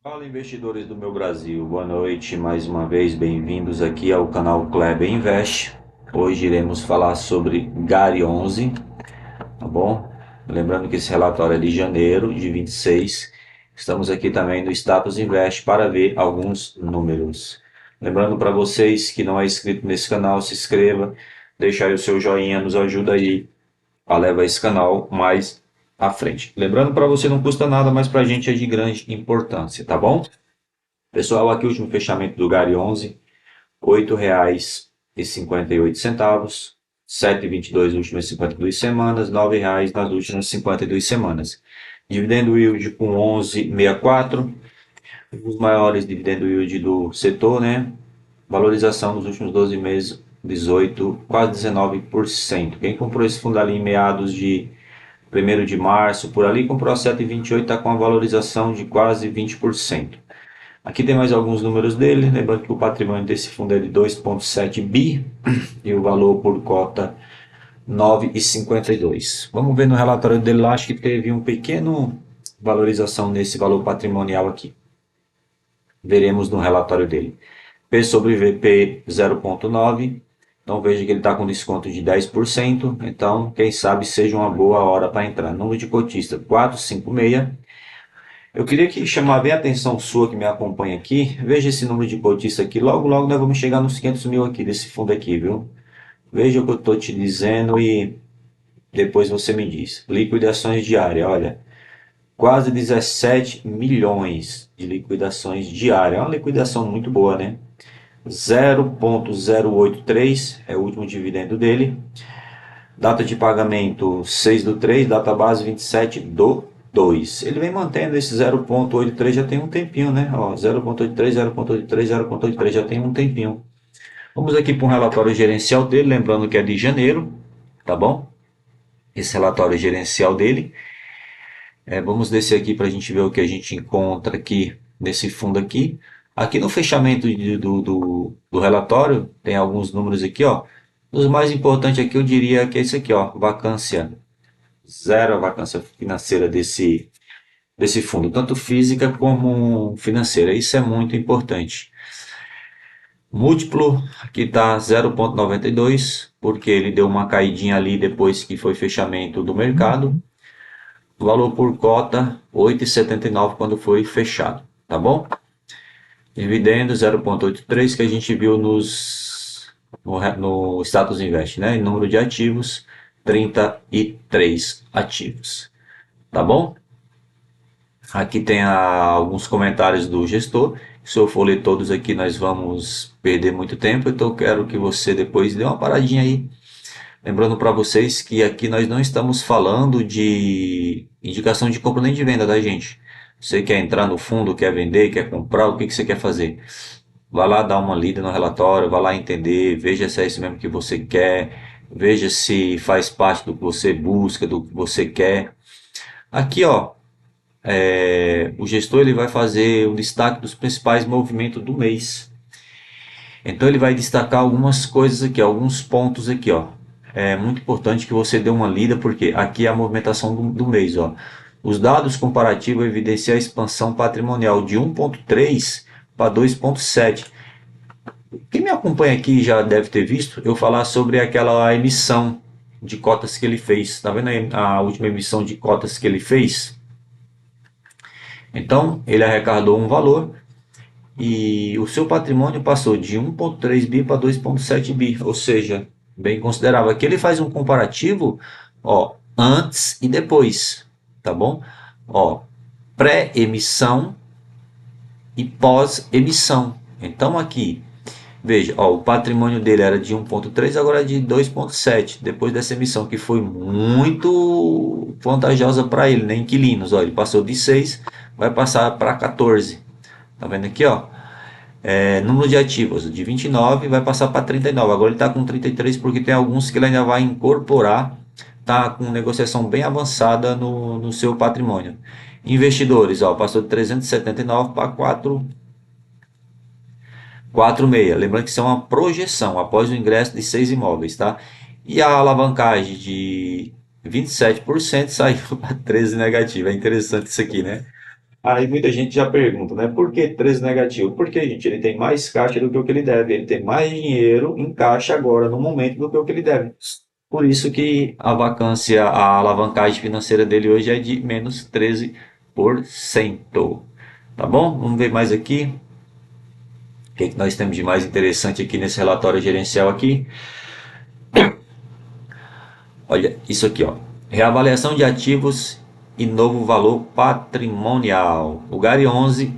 Fala investidores do meu Brasil, boa noite, mais uma vez bem-vindos aqui ao canal Kleber Invest. Hoje iremos falar sobre GARI 11, tá bom? Lembrando que esse relatório é de janeiro de 26. Estamos aqui também no Status Invest para ver alguns números. Lembrando para vocês que não é inscrito nesse canal, se inscreva, deixa aí o seu joinha, nos ajuda aí a levar esse canal mais à frente. Lembrando para você não custa nada, mas para a gente é de grande importância, tá bom? Pessoal, aqui o último fechamento do GARI 11, R$ 8,58, 7,22 nas últimas 52 semanas, R$ 9,00 nas últimas 52 semanas. Dividendo yield com 11,64, os maiores dividendo yield do setor, né? Valorização nos últimos 12 meses, 18, quase 19%. Quem comprou esse fundo ali em meados de 1º de março, por ali, comprou a 7,28, está com a valorização de quase 20%. Aqui tem mais alguns números dele, lembrando que o patrimônio desse fundo é de 2,7 bi e o valor por cota 9,52. Vamos ver no relatório dele lá, acho que teve um pequeno valorização nesse valor patrimonial aqui. Veremos no relatório dele. P sobre VP 0,9, então veja que ele está com desconto de 10%, então quem sabe seja uma boa hora para entrar. Número de cotista 456. Eu queria que chamar bem a atenção sua que me acompanha aqui. Veja esse número de cotista aqui. Logo, logo nós vamos chegar nos 500 mil aqui desse fundo aqui, viu? Veja o que eu estou te dizendo e depois você me diz. Liquidações diárias, olha. Quase 17 milhões de liquidações diárias. É uma liquidação muito boa, né? 0,083 é o último dividendo dele. Data de pagamento 6/3, data base 27/2. Ele vem mantendo esse 0,83 já tem um tempinho, né? Ó, 0,83, 0,83, 0,83 já tem um tempinho. Vamos aqui para um relatório gerencial dele, lembrando que é de janeiro, tá bom? Esse relatório gerencial dele. Vamos descer aqui para a gente ver o que a gente encontra aqui nesse fundo aqui. Aqui no fechamento do relatório tem alguns números aqui, ó. Os mais importantes aqui eu diria que é esse aqui, ó, vacância zero, a vacância financeira desse fundo, tanto física como financeira. Isso é muito importante. Múltiplo aqui está 0,92, porque ele deu uma caidinha ali depois que foi fechamento do mercado. Valor por cota 8,79 quando foi fechado, tá bom? Dividendo 0,83 que a gente viu no status invest, né? E número de ativos 33 ativos, tá bom? Aqui tem alguns comentários do gestor. Se eu for ler todos aqui, nós vamos perder muito tempo. Então eu quero que você depois dê uma paradinha aí. Lembrando para vocês que aqui nós não estamos falando de indicação de compra nem de venda, tá, gente? Você quer entrar no fundo, quer vender, quer comprar, o que que você quer fazer? Vá lá dar uma lida no relatório, vá lá entender, veja se é isso mesmo que você quer, veja se faz parte do que você busca, do que você quer. Aqui, ó, o gestor ele vai fazer o destaque dos principais movimentos do mês. Então ele vai destacar algumas coisas aqui, alguns pontos aqui, ó. É muito importante que você dê uma lida, porque aqui é a movimentação do mês, ó. Os dados comparativos evidenciam a expansão patrimonial de 1,3 para 2,7. Quem me acompanha aqui já deve ter visto eu falar sobre aquela emissão de cotas que ele fez. Tá vendo aí a última emissão de cotas que ele fez? Então, ele arrecadou um valor e o seu patrimônio passou de 1,3 bi para 2,7 bi, ou seja, bem considerável. Aqui ele faz um comparativo, ó, antes e depois, tá bom? Ó, pré-emissão e pós-emissão. Então aqui, veja, ó, o patrimônio dele era de 1,3, agora é de 2,7, depois dessa emissão que foi muito vantajosa para ele, né? Inquilinos, ó, ele passou de 6, vai passar para 14. Tá vendo aqui, ó? Número de ativos de 29 vai passar para 39. Agora ele está com 33 porque tem alguns que ele ainda vai incorporar. Tá com negociação bem avançada no seu patrimônio. Investidores, ó, passou de 379 para 4,6. Lembrando que isso é uma projeção após o ingresso de 6 imóveis, tá? E a alavancagem de 27% saiu para 13 negativa. É interessante isso aqui, né? Aí muita gente já pergunta, né? Por que 13 negativo? Porque, gente, ele tem mais caixa do que o que ele deve. Ele tem mais dinheiro em caixa agora, no momento, do que o que ele deve. Por isso que a vacância, a alavancagem financeira dele hoje é de menos 13%. Tá bom? Vamos ver mais aqui. O que, é que nós temos de mais interessante aqui nesse relatório gerencial aqui? Olha, isso aqui, ó. Reavaliação de ativos e novo valor patrimonial. O Gari 11,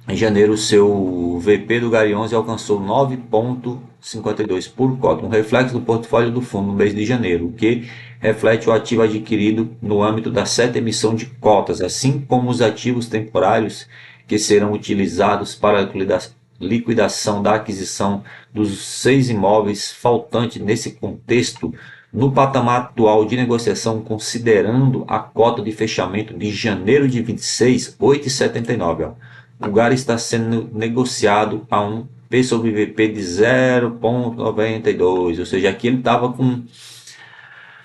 em janeiro, o seu VP do Gari 11 alcançou 9,52 por cota, um reflexo do portfólio do fundo no mês de janeiro, o que reflete o ativo adquirido no âmbito da certa emissão de cotas, assim como os ativos temporários que serão utilizados para a liquidação da aquisição dos 6 imóveis faltantes nesse contexto, no patamar atual de negociação, considerando a cota de fechamento de janeiro de 26, 8,79. O GAR está sendo negociado a um P sobre VP de 0,92, ou seja, aqui ele estava com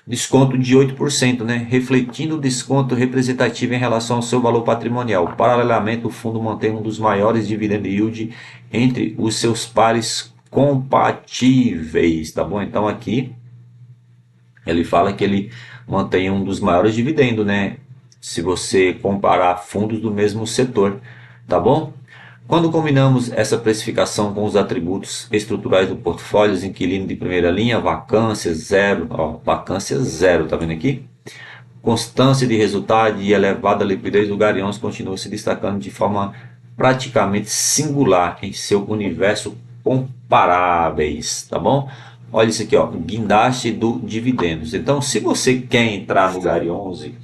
desconto de 8%, né? Refletindo o desconto representativo em relação ao seu valor patrimonial. Paralelamente, o fundo mantém um dos maiores dividend yield entre os seus pares compatíveis, tá bom? Então aqui ele fala que ele mantém um dos maiores dividendos, né? Se você comparar fundos do mesmo setor, tá bom? Quando combinamos essa precificação com os atributos estruturais do portfólio, inquilino de primeira linha, vacância zero, ó, vacância zero, tá vendo aqui? Constância de resultado e elevada liquidez, o Gari 11 continua se destacando de forma praticamente singular em seu universo comparáveis, tá bom? Olha isso aqui, ó, guindaste do dividendos. Então, se você quer entrar no Gari 11,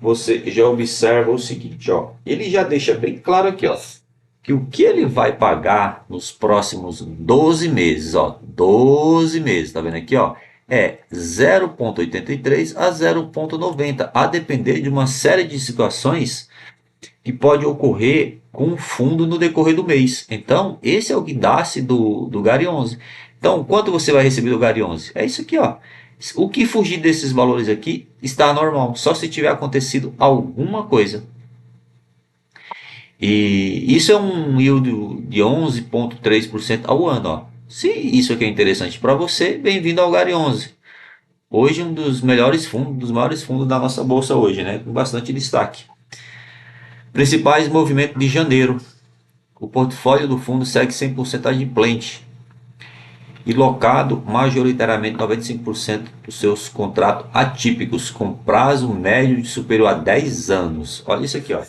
você já observa o seguinte, ó, ele já deixa bem claro aqui, ó, que o que ele vai pagar nos próximos 12 meses, ó, 12 meses, tá vendo aqui, ó, é 0,83 a 0,90, a depender de uma série de situações que pode ocorrer com o fundo no decorrer do mês. Então, esse é o guindaste do Gari 11. Então, quanto você vai receber do Gari 11? É isso aqui, ó. O que fugir desses valores aqui está normal, só se tiver acontecido alguma coisa. E isso é um yield de 11,3% ao ano. Ó. Se isso aqui é interessante para você, bem-vindo ao Gari 11. Hoje um dos melhores fundos, dos maiores fundos da nossa bolsa hoje, né? Com bastante destaque. Principais movimentos de janeiro. O portfólio do fundo segue 100% adimplente e locado majoritariamente 95% dos seus contratos atípicos com prazo médio de superior a 10 anos. Olha isso aqui, ó.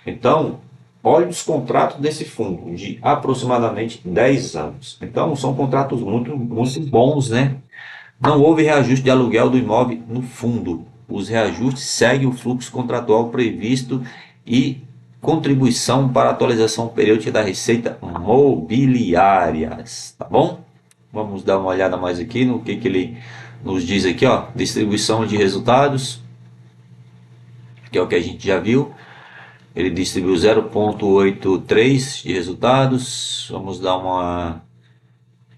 Então, olha os contratos desse fundo de aproximadamente 10 anos. Então, são contratos muito, muito bons, né? Não houve reajuste de aluguel do imóvel no fundo. Os reajustes seguem o fluxo contratual previsto e contribuição para a atualização periódica da receita mobiliárias, tá bom? Vamos dar uma olhada mais aqui no que ele nos diz aqui, ó, distribuição de resultados, que é o que a gente já viu. Ele distribuiu 0,83 de resultados. Vamos dar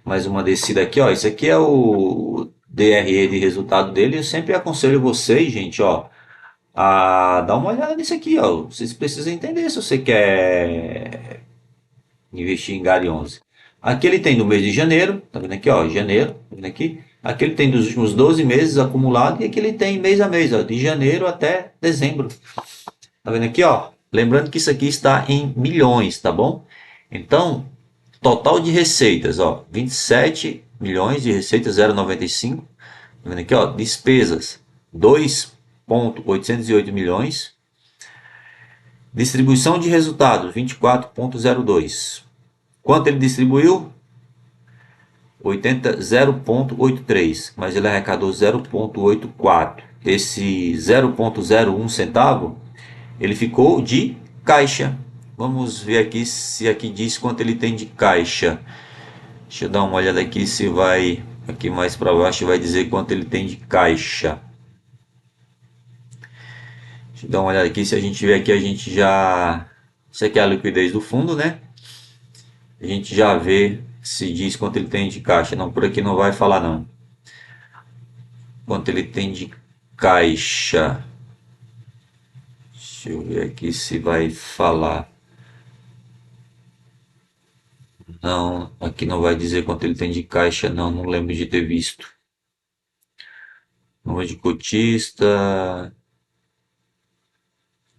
mais uma descida aqui, ó. Isso aqui é o DRE de resultado dele. Eu sempre aconselho vocês, gente, ó, a dar uma olhada nisso aqui, ó. Vocês precisam entender se você quer investir em Gari 11. Aqui ele tem no mês de janeiro, tá vendo aqui, ó, janeiro, tá vendo aqui? Aqui ele tem dos últimos 12 meses acumulado e aqui ele tem mês a mês, ó, de janeiro até dezembro. Tá vendo aqui, ó? Lembrando que isso aqui está em milhões, tá bom? Então, total de receitas, ó, 27 milhões de receitas, 0,95. Tá vendo aqui, ó? Despesas, 2,808 milhões. Distribuição de resultados, 24,02. Quanto ele distribuiu? 0,83, mas ele arrecadou 0,84. Esse 0,01 centavo, ele ficou de caixa. Vamos ver aqui se aqui diz quanto ele tem de caixa. Deixa eu dar uma olhada aqui se vai aqui mais para baixo vai dizer quanto ele tem de caixa. Deixa eu dar uma olhada aqui se a gente vê aqui a gente já isso aqui é a liquidez do fundo, né? A gente já vê se diz quanto ele tem de caixa. Não, por aqui não vai falar não. Quanto ele tem de caixa. Deixa eu ver aqui se vai falar. Não, aqui não vai dizer quanto ele tem de caixa, não. Não lembro de ter visto. Número de cotista.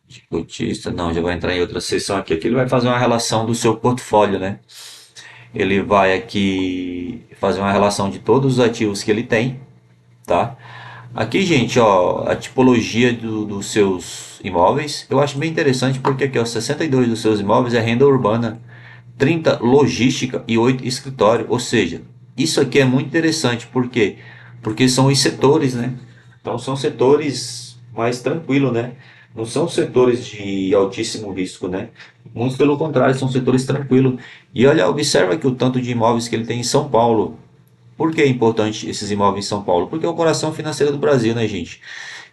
De cotista, não, já vai entrar em outra seção aqui. Aqui ele vai fazer uma relação do seu portfólio, né? Ele vai aqui fazer uma relação de todos os ativos que ele tem, tá? Aqui, gente, ó, a tipologia dos seus imóveis, eu acho bem interessante porque aqui, ó, 62 dos seus imóveis é renda urbana, 30 logística e 8 escritório, ou seja, isso aqui é muito interessante, por quê? Porque são os setores, né? Então são setores mais tranquilos, né? Não são setores de altíssimo risco, né? Muito pelo contrário, são setores tranquilos. E olha, observa que o tanto de imóveis que ele tem em São Paulo. Por que é importante esses imóveis em São Paulo? Porque é o coração financeiro do Brasil, né, gente?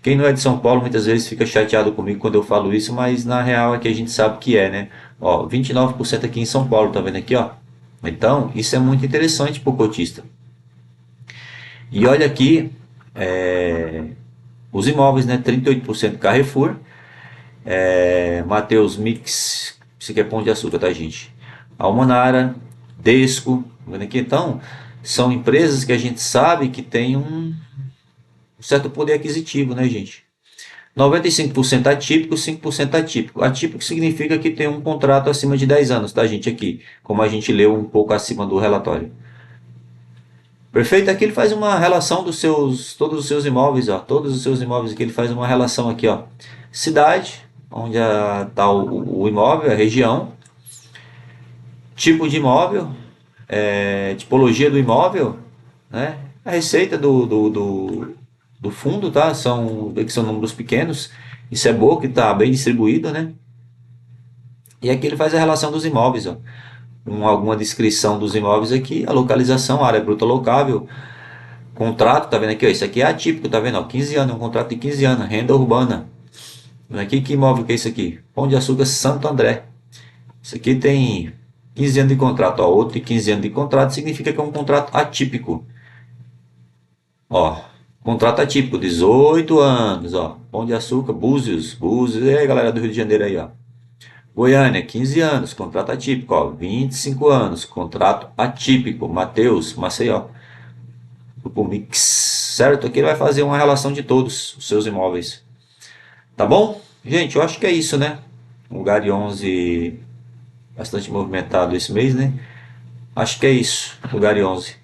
Quem não é de São Paulo muitas vezes fica chateado comigo quando eu falo isso, mas na real é que a gente sabe que é, né? Ó, 29% aqui em São Paulo, tá vendo aqui, ó? Então, isso é muito interessante para o cotista. E olha aqui, os imóveis, né? 38% Carrefour, Mateus Mix, isso aqui é Pão de Açúcar, tá, gente? Almanara, Desco, tá vendo aqui? Então, são empresas que a gente sabe que tem um certo poder aquisitivo, né, gente? 95% atípico, 5% atípico. Atípico significa que tem um contrato acima de 10 anos, tá, gente? Aqui, como a gente leu um pouco acima do relatório. Perfeito? Aqui ele faz uma relação dos seus, todos os seus imóveis, ó. Todos os seus imóveis aqui ele faz uma relação aqui, ó. Cidade, onde está o imóvel, a região, tipo de imóvel, tipologia do imóvel, né? A receita do fundo, tá? Que são números pequenos. Isso é bom que está bem distribuído, né? E aqui ele faz a relação dos imóveis, ó. Com alguma descrição dos imóveis aqui, a localização, a área bruta locável, contrato, tá vendo aqui, ó, isso aqui é atípico, tá vendo, ó, 15 anos, um contrato de 15 anos, renda urbana. Aqui que imóvel que é isso aqui? Pão de Açúcar Santo André. Isso aqui tem 15 anos de contrato, ó, outro de 15 anos de contrato significa que é um contrato atípico. Ó, contrato atípico, 18 anos, ó. Pão de Açúcar, Búzios, Búzios, e aí galera do Rio de Janeiro aí, ó. Goiânia, 15 anos, contrato atípico, ó, 25 anos, contrato atípico, Mateus, Maceió, Grupo Mix, certo? Aqui ele vai fazer uma relação de todos os seus imóveis, tá bom? Gente, eu acho que é isso, né? O Gari 11 bastante movimentado esse mês, né? Acho que é isso, o Gari 11. Deixa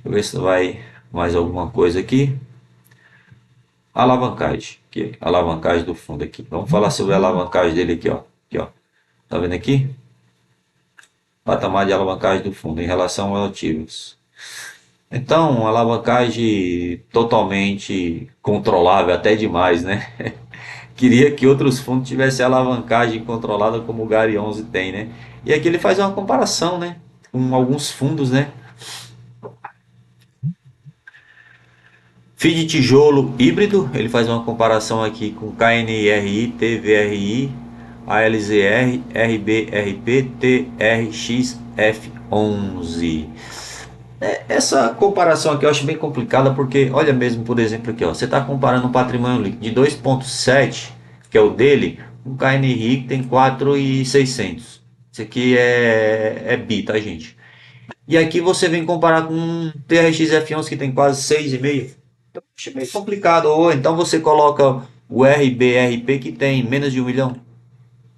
eu ver se vai mais alguma coisa aqui. Alavancagem, aqui, alavancagem do fundo aqui. Vamos falar sobre a alavancagem dele aqui, ó. Aqui, ó. Tá vendo aqui? Patamar de alavancagem do fundo em relação aos ativos. Então, alavancagem totalmente controlável, até demais, né? Queria que outros fundos tivessem alavancagem controlada como o Gari 11 tem, né? E aqui ele faz uma comparação, né? Com alguns fundos, né? FII de tijolo híbrido, ele faz uma comparação aqui com KNRI, TVRI, ALZR, RBRP, TRXF11. Essa comparação aqui eu acho bem complicada porque, olha mesmo, por exemplo, aqui, ó, você está comparando um patrimônio líquido de 2,7, que é o dele, com o KNRI que tem 4.600. Isso aqui é bi, tá, gente? E aqui você vem comparar com um TRX-F11 que tem quase 6,5. Então, acho meio complicado. Ou então você coloca o RBRP que tem menos de 1 milhão,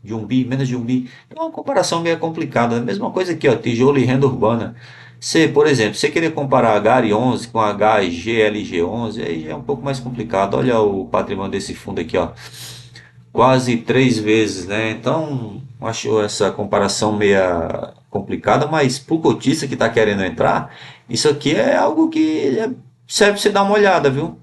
de 1 bi, menos de 1 bi. Então, é uma comparação meio complicada. A mesma coisa aqui, ó, tijolo e renda urbana. Se, por exemplo, você querer comparar a GARI 11 com a HGLG 11, aí já é um pouco mais complicado. Olha o patrimônio desse fundo aqui, ó, quase 3 vezes, né? Então, acho essa comparação meia complicada, mas para o cotista que está querendo entrar, isso aqui é algo que serve para você dar uma olhada, viu?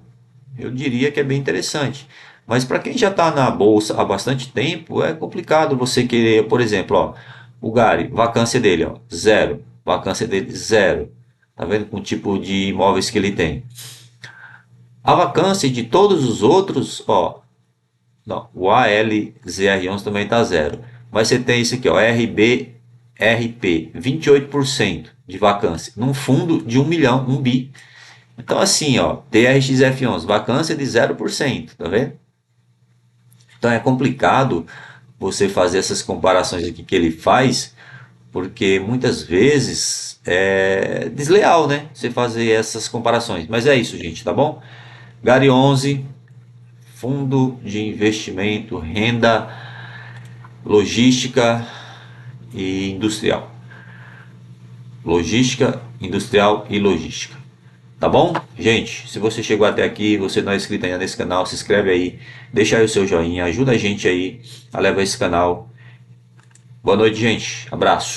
Eu diria que é bem interessante. Mas para quem já está na bolsa há bastante tempo, é complicado você querer, por exemplo, ó, o Gari, vacância dele, ó, zero. Vacância dele, zero. Tá vendo com o tipo de imóveis que ele tem? A vacância de todos os outros, ó, não, o ALZR11 também está zero. Mas você tem isso aqui, ó, RBRP, 28% de vacância. Num fundo de 1 milhão, 1 bi. Então assim, ó, TRXF11, vacância de 0%, tá vendo? Então é complicado você fazer essas comparações aqui que ele faz, porque muitas vezes é desleal, né? Você fazer essas comparações. Mas é isso, gente, tá bom? Gary 11, fundo de investimento, renda, logística e industrial. Logística, industrial e logística. Tá bom? Gente, se você chegou até aqui, você não é inscrito ainda nesse canal, se inscreve aí, deixa aí o seu joinha, ajuda a gente aí a levar esse canal. Boa noite, gente. Abraço.